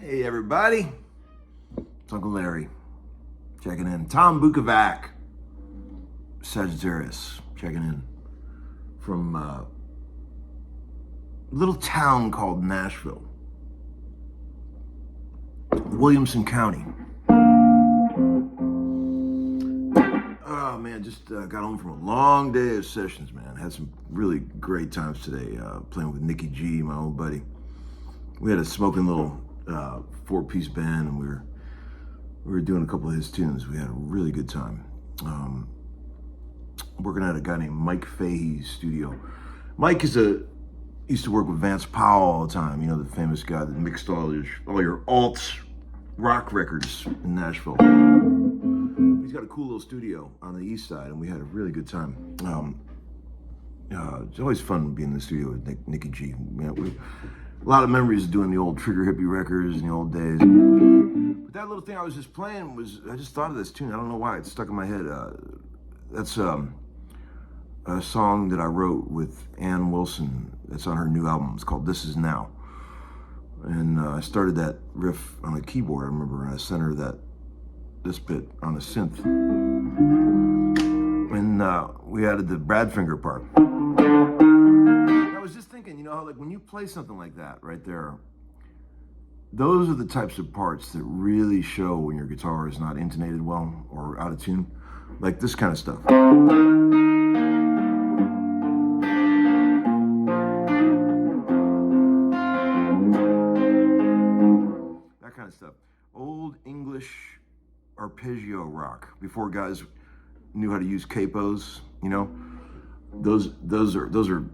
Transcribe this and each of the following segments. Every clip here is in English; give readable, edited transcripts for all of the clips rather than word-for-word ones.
Hey everybody, it's Uncle Larry checking in. Tom Bukovac, Sagittarius, checking in from a little town called Nashville, Williamson County. Oh man, just got home from a long day of sessions, man. Had some really great times today playing with Nicky G, my old buddy. We had a smoking little four-piece band, and we were doing a couple of his tunes. We had a really good time. Working at a guy named Mike Fahey's studio. Mike used to work with Vance Powell all the time. You know, the famous guy that mixed all your alt rock records in Nashville. He's got a cool little studio on the east side, and we had a really good time. It's always fun being in the studio with Nicky G. A lot of memories of doing the old Trigger Hippie records in the old days. But that little thing I was just playing I just thought of this tune. I don't know why, it's stuck in my head. That's a song that I wrote with Ann Wilson. That's on her new album. It's called This Is Now. And I started that riff on a keyboard, I remember, and I sent her this bit on a synth. And we added the Brad finger part. I was just thinking, you know, like when you play something like that right there, those are the types of parts that really show when your guitar is not intonated well or out of tune. Like this kind of stuff. That kind of stuff. Old English arpeggio rock, before guys knew how to use capos, you know. Those are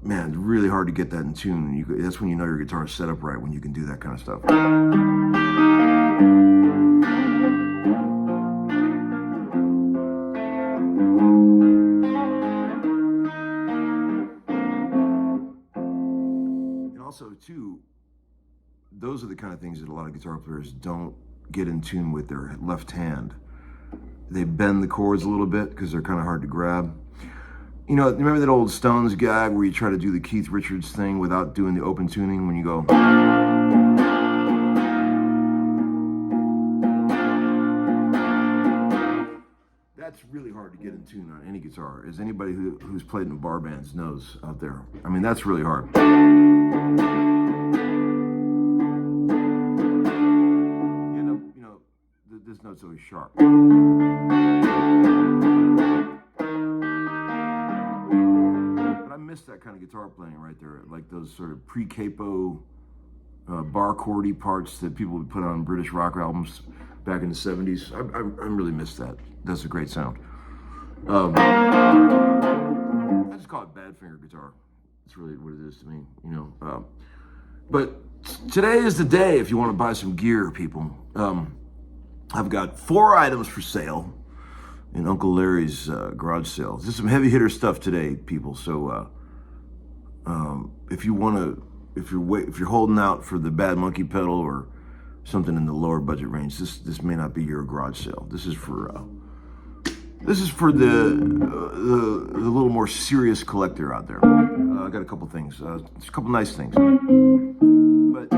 man, really hard to get that in tune. That's when you know your guitar is set up right, when you can do that kind of stuff. And also, too, those are the kind of things that a lot of guitar players don't get in tune with their left hand. They bend the chords a little bit because they're kind of hard to grab. You know, remember that old Stones gag where you try to do the Keith Richards thing without doing the open tuning when you go? That's really hard to get in tune on any guitar, as anybody who's played in bar bands knows out there. I mean, that's really hard. You know, this note's always sharp. That kind of guitar playing right there, like those sort of pre-capo bar chordy parts that people would put on British rock albums back in the 70s. I really miss that. That's a great sound. I just call it bad finger guitar. It's really what it is to me, you know. But today is the day if you want to buy some gear, people. I've got 4 items for sale in Uncle Larry's garage sale. There's some heavy hitter stuff today, people. So if you're holding out for the Bad Monkey pedal or something in the lower budget range, this may not be your garage sale. This is for the little more serious collector out there. I got a couple things. There's a couple nice things. But if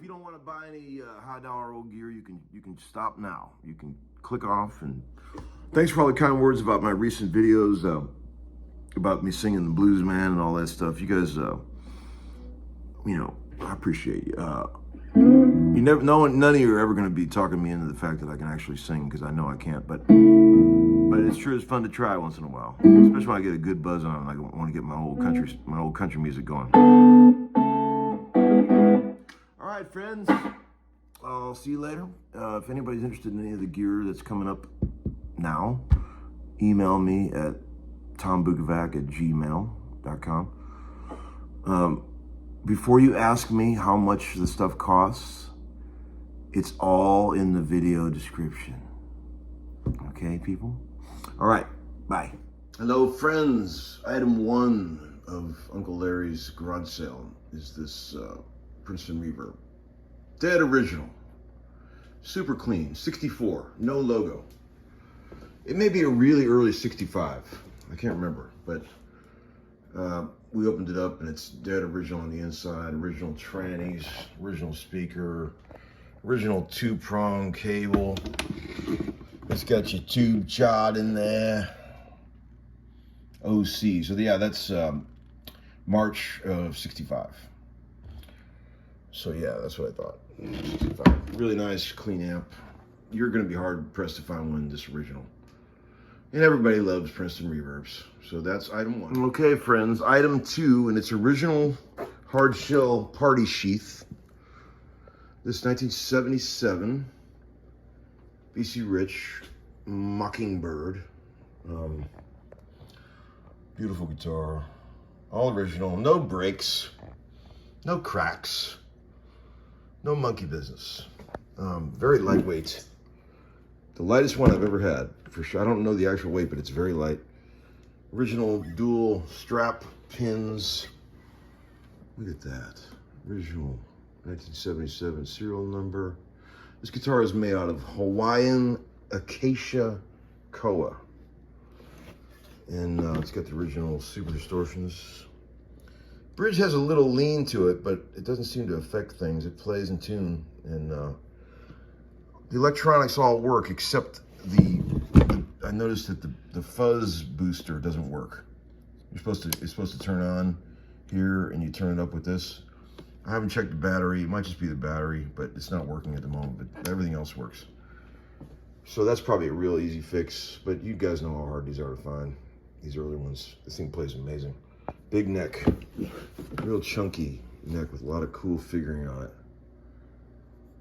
you don't want to buy any high dollar old gear, you can stop now. You can click off. And thanks for all the kind words about my recent videos, about me singing the Blues Man and all that stuff. You guys, you know, I appreciate you. None of you are ever going to be talking me into the fact that I can actually sing, because I know I can't. But it's sure it's fun to try once in a while, especially when I get a good buzz on. I want to get my old country music going. All right, friends. I'll see you later. If anybody's interested in any of the gear that's coming up now, email me at tombukovac@gmail.com. Before you ask me how much the stuff costs, it's all in the video description. Okay, people? All right, bye. Hello, friends. Item 1 of Uncle Larry's garage sale is this Princeton Reverb. Dead original. Super clean. 64. No logo. It may be a really early 65. I can't remember, but We opened it up and it's dead original on the inside, original trannies, original speaker, original 2-prong cable. It's got your tube chart in there. OC, so yeah, that's March of '65. So yeah, that's what I thought. 65. Really nice, clean amp. You're gonna be hard pressed to find one this original. And everybody loves Princeton reverbs. So that's item 1. Okay, friends, item 2, and its original hard shell party sheath. This 1977 BC Rich Mockingbird. Beautiful guitar. All original, no breaks, no cracks, no monkey business. Very lightweight. The lightest one I've ever had, for sure. I don't know the actual weight, but it's very light. Original dual strap pins. Look at that. Original 1977 serial number. This guitar is made out of Hawaiian acacia koa. And it's got the original super distortions. Bridge has a little lean to it, but it doesn't seem to affect things. It plays in tune, and the electronics all work except I noticed that the fuzz booster doesn't work. It's supposed to turn on here, and you turn it up with this. I haven't checked the battery. It might just be the battery, but it's not working at the moment, but everything else works. So that's probably a real easy fix, but you guys know how hard these are to find. These early ones. This thing plays amazing. Big neck, real chunky neck with a lot of cool figuring on it.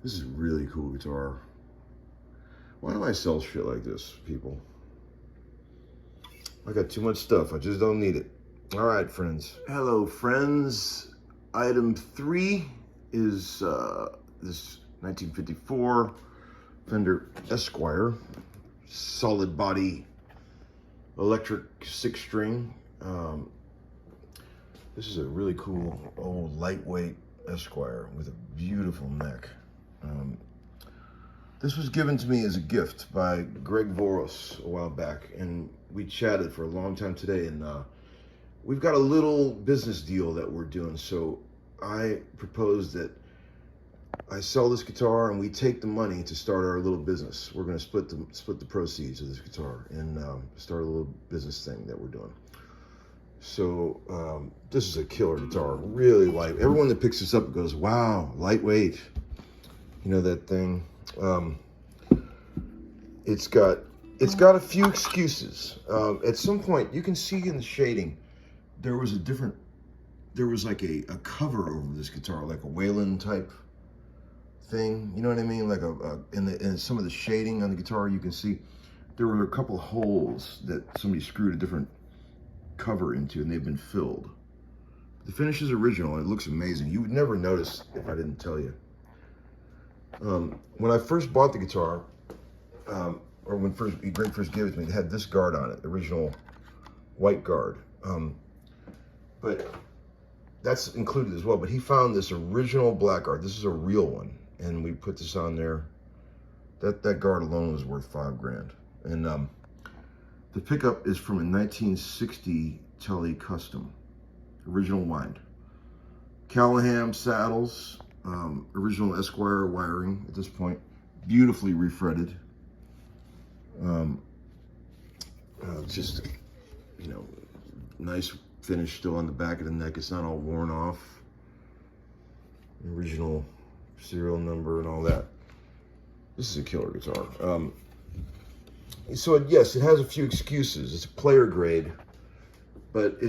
This is a really cool guitar. Why do I sell shit like this, people? I got too much stuff. I just don't need it. All right, friends. Hello, friends. Item 3 is this 1954 Fender Esquire solid body electric 6-string. This is a really cool old lightweight Esquire with a beautiful neck. This was given to me as a gift by Greg Voros a while back, and we chatted for a long time today, and we've got a little business deal that we're doing. So I proposed that I sell this guitar and we take the money to start our little business. We're going to split the proceeds of this guitar and start a little business thing that we're doing. So this is a killer guitar, really light. Everyone that picks this up goes, "Wow, lightweight." You know that thing. It's got a few excuses. At some point, you can see in the shading, there was like a cover over this guitar, like a Wayland type thing. You know what I mean? Like in some of the shading on the guitar, you can see there were a couple holes that somebody screwed a different cover into, and they've been filled. The finish is original, and it looks amazing. You would never notice if I didn't tell you. When I first bought the guitar, or when Greg first gave it to me, it had this guard on it, the original white guard. But that's included as well. But he found this original black guard. This is a real one, and we put this on there. That guard alone was worth $5,000. And the pickup is from a 1960 Telly Custom, original wind. Callahan saddles, original Esquire wiring at this point, beautifully refretted. Just, you know, nice finish still on the back of the neck. It's not all worn off. Original serial number and all that. This is a killer guitar. So yes, it has a few excuses. It's a player grade, but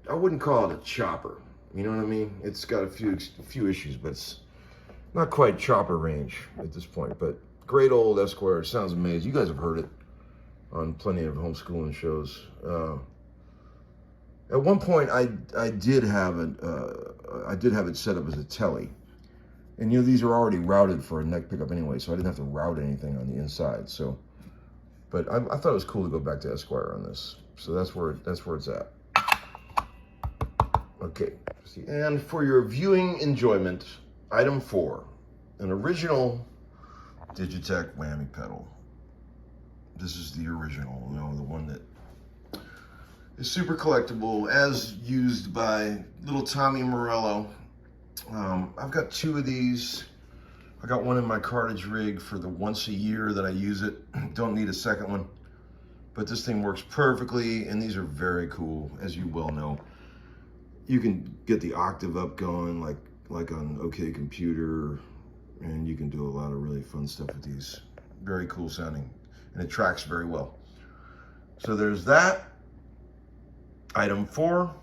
I wouldn't call it a chopper. You know what I mean? It's got a few issues, but it's not quite chopper range at this point. But great old Esquire. Sounds amazing. You guys have heard it on plenty of homeschooling shows. At one point, I did have it set up as a Telly, and you know these are already routed for a neck pickup anyway, so I didn't have to route anything on the inside. So, but I thought it was cool to go back to Esquire on this. So that's where it's at. Okay, and for your viewing enjoyment, item 4, an original DigiTech Whammy pedal. This is the original, you know, the one that is super collectible, as used by little Tommy Morello. I've got 2 of these. I got one in my cartage rig for the once a year that I use it. Don't need a second one. But this thing works perfectly, and these are very cool, as you well know. You can get the octave up going like on OK Computer, and you can do a lot of really fun stuff with these. Very cool sounding, and it tracks very well. So there's that. Item 4.